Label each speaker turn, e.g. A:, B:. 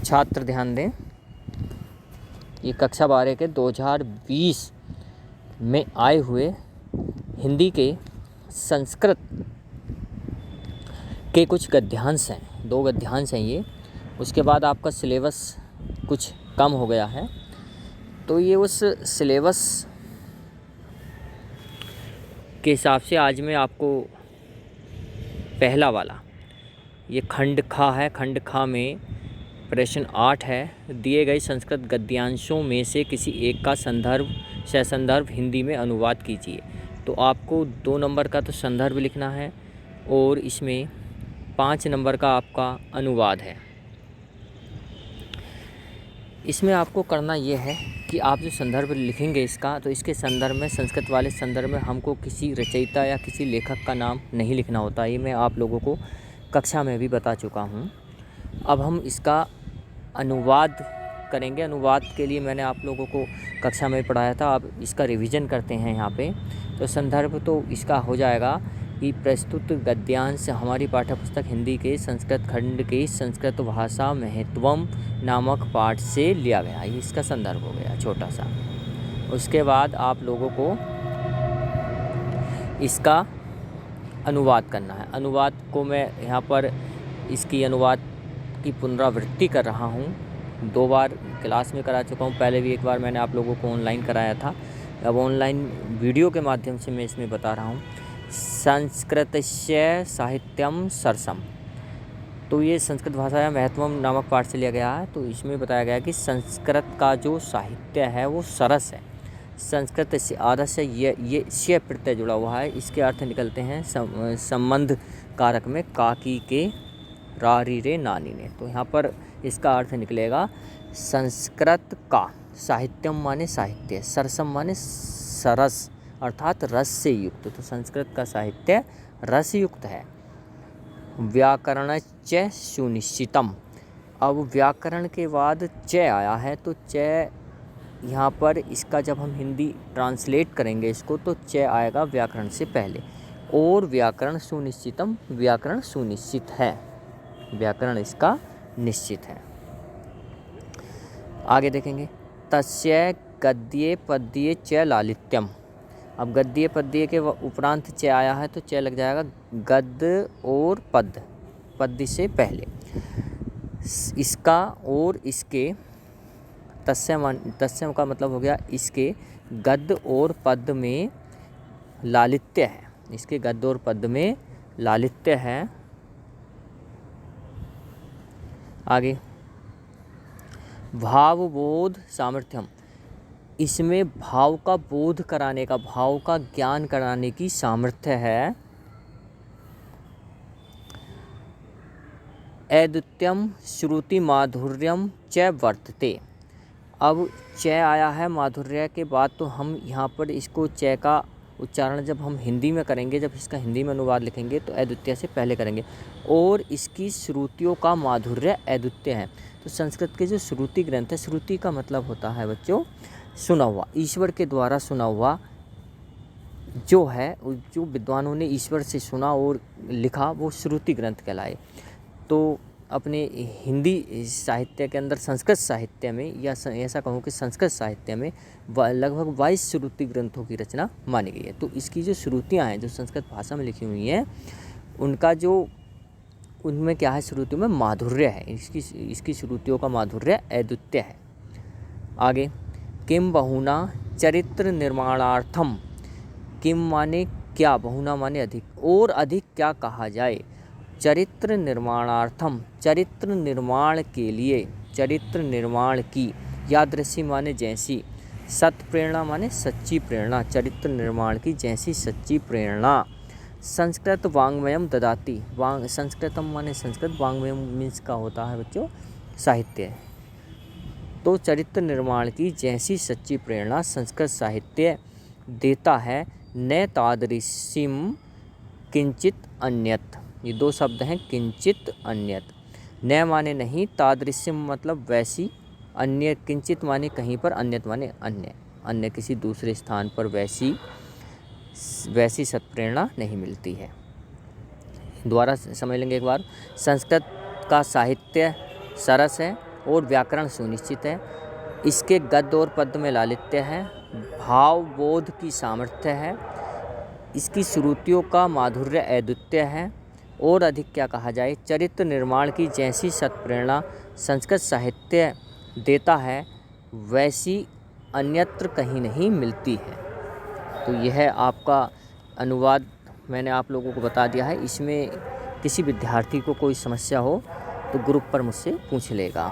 A: छात्र ध्यान दें, ये कक्षा 12 के 2020 में आए हुए हिंदी के संस्कृत के कुछ गद्यांश हैं, 2 गद्यांश हैं ये। उसके बाद आपका सिलेबस कुछ कम हो गया है, तो ये उस सिलेबस के हिसाब से आज मैं आपको पहला वाला ये खंड खा है। खंड खा में प्रश्न 8 है, दिए गए संस्कृत गद्यांशों में से किसी एक का संदर्भ हिंदी में अनुवाद कीजिए। तो आपको 2 नंबर का तो संदर्भ लिखना है और इसमें 5 नंबर का आपका अनुवाद है। इसमें आपको करना ये है कि आप जो संदर्भ लिखेंगे इसका, तो इसके संदर्भ में, संस्कृत वाले संदर्भ में हमको किसी रचयिता या किसी लेखक का नाम नहीं लिखना होता। ये मैं आप लोगों को कक्षा में भी बता चुका हूँ। अब हम इसका अनुवाद करेंगे। अनुवाद के लिए मैंने आप लोगों को कक्षा में पढ़ाया था, अब इसका रिवीजन करते हैं यहाँ पे। तो संदर्भ तो इसका हो जाएगा कि प्रस्तुत गद्यांश हमारी पाठ्यपुस्तक हिंदी के संस्कृत खंड के संस्कृत भाषा महत्वम नामक पाठ से लिया गया। ये इसका संदर्भ हो गया छोटा सा। उसके बाद आप लोगों को इसका अनुवाद करना है। अनुवाद को मैं यहाँ पर इसकी अनुवाद की पुनरावृत्ति कर रहा हूँ। 2 बार क्लास में करा चुका हूँ, पहले भी एक बार मैंने आप लोगों को ऑनलाइन कराया था। अब ऑनलाइन वीडियो के माध्यम से मैं इसमें बता रहा हूँ। संस्कृतस्य साहित्यम सरसम, तो ये संस्कृत भाषा या महत्वम नामक पाठ से लिया गया है। तो इसमें बताया गया कि संस्कृत का जो साहित्य है वो सरस है। संस्कृत से आधा से ये स्य प्रत्यय जुड़ा हुआ है। इसके अर्थ निकलते हैं संबंध कारक में काकी के रारी रे नानी ने। तो यहाँ पर इसका अर्थ निकलेगा संस्कृत का साहित्यम माने साहित्य, सरसम माने सरस अर्थात रस से युक्त। तो संस्कृत का साहित्य रस युक्त है। व्याकरणच सुनिश्चितम, अब व्याकरण के बाद च आया है, तो च यहाँ पर इसका जब हम हिंदी ट्रांसलेट करेंगे इसको, तो च आएगा व्याकरण से पहले। और व्याकरण सुनिश्चितम, व्याकरण सुनिश्चित है, व्याकरण इसका निश्चित है। आगे देखेंगे, तस्य गद्ये पद्ये च लालित्यम। अब गद्य पद्य के उपरांत च आया है, तो च लग जाएगा गद्य और पद्य, पद्य से पहले। इसका और इसके तस्य का मतलब हो गया इसके गद्य और पद्य में लालित्य है। इसके गद्य और पद्य में लालित्य है। आगे, भावबोध सामर्थ्यम, इसमें भाव का बोध कराने का, भाव का ज्ञान कराने की सामर्थ्य है। ऐदुत्यम श्रुति माधुर्यम च वर्तते, अब च आया है माधुर्य के बाद, तो हम यहाँ पर इसको च का उच्चारण जब हम हिंदी में करेंगे, जब इसका हिंदी में अनुवाद लिखेंगे तो ऐदुत्य से पहले करेंगे। और इसकी श्रुतियों का माधुर्य ऐदुत्य है। तो संस्कृत के जो श्रुति ग्रंथ है, श्रुति का मतलब होता है बच्चों सुना हुआ, ईश्वर के द्वारा सुना हुआ जो है, जो विद्वानों ने ईश्वर से सुना और लिखा, वो श्रुति ग्रंथ कहलाए। तो अपने हिंदी साहित्य के अंदर संस्कृत साहित्य में, या ऐसा कहूँ कि संस्कृत साहित्य में लगभग 22 श्रुति ग्रंथों की रचना मानी गई है। तो इसकी जो श्रुतियाँ हैं जो संस्कृत भाषा में लिखी हुई हैं, उनका जो उनमें क्या है, श्रुतियों में माधुर्य है। इसकी श्रुतियों का माधुर्य ऐदुत्य है। आगे, किम बहुना चरित्र निर्माणार्थम, किम माने क्या, बहुना माने अधिक, और अधिक क्या कहा जाए। चरित्र निर्माणार्थम, चरित्र निर्माण के लिए, चरित्र निर्माण की, यादृशी माने जैसी, सत प्रेरणा माने सच्ची प्रेरणा, चरित्र निर्माण की जैसी सच्ची प्रेरणा। संस्कृत वाङ्मयम ददाति, संस्कृतम माने संस्कृत, वाङ्मयम मीन्स का होता है बच्चों साहित्य। तो चरित्र निर्माण की जैसी सच्ची प्रेरणा संस्कृत साहित्य देता है। न तादृशीम किंचित अन्यत, ये 2 शब्द हैं, किंचित अन्यत। न माने नहीं, तादृश्यम मतलब वैसी, अन्य किंचित माने कहीं पर, अन्यत माने अन्य, अन्य किसी दूसरे स्थान पर वैसी सत्प्रेरणा नहीं मिलती है। दोबारा समझ लेंगे एक बार। संस्कृत का साहित्य सरस है, और व्याकरण सुनिश्चित है। इसके गद्य और पद्य में लालित्य है, भाव बोध की सामर्थ्य है, इसकी श्रुतियों का माधुर्य अद्वितीय है। और अधिक क्या कहा जाए, चरित्र निर्माण की जैसी सत्प्रेरणा संस्कृत साहित्य देता है वैसी अन्यत्र कहीं नहीं मिलती है। तो यह आपका अनुवाद मैंने आप लोगों को बता दिया है। इसमें किसी विद्यार्थी को कोई समस्या हो तो ग्रुप पर मुझसे पूछ लेगा।